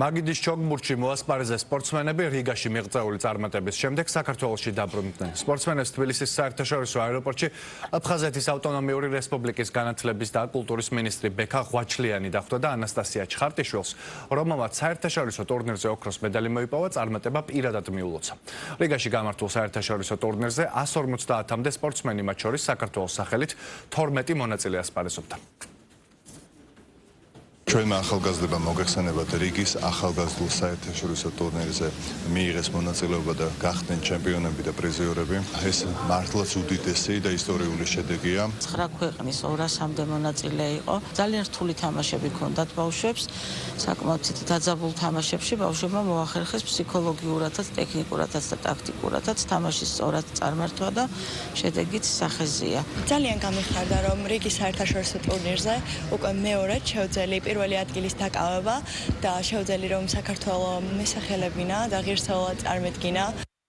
მაგიდის ჩოგბურთში მოასპარეზე სპორტსმენები რიგაში მიღწეული წარმატების შემდეგ საქართველოში დაბრუნდნენ. სპორტსმენებს თბილისის საერთაშორისო აეროპორტში აფხაზეთის ავტონომიური რესპუბლიკის განათლების და კულტურის მინისტრი ბექა ღვაჩლიანი დახვდა და ანასტასია ჩხარტიშვილს, რომელმაც საერთაშორისო ტურნირზე ოქროს медаლი მოიპოვა, წარმატება პირადად მიულოცა. რიგაში გამართულ საერთაშორისო ტურნირზე 150-მდე სპორტსმენი, მათ შორის საქართველოს სახელით 12 მონაწილე ასპარეზობდა. ჩვენმა ახალგაზრდებამ მოგეხსენებათ რიგის ახალგაზრდულ საერთაშორისო ტურნირზე მიიღეს მონაწილეობა და გახდნენ ჩემპიონები და პრიზიორები. ეს მართლაც უდიდესი და ისტორიული შედეგია. 9 ქვეყნის 200-მდე მონაწილე იყო. ძალიან რთული თამაშები ჰქონდათ ბავშვებს. საკმაოდ დაძაბულ თამაშებში ბავშვებმა მოახერხეს ფსიქოლოგიურადაც, ტექნიკურადაც და ტაქტიკურადაც თამაშის სწორად წარმართვა და შედეგიც სახეზია. ძალიან გამიხარდა, რომ რიგის საერთაშორისო ტურნირზე უკვე მეორედ შევძელი პირველი ადგილის დაკავება და შევძელი, რომ საქართველო მესახელებინა და ღირსეულად წარმოედგინა.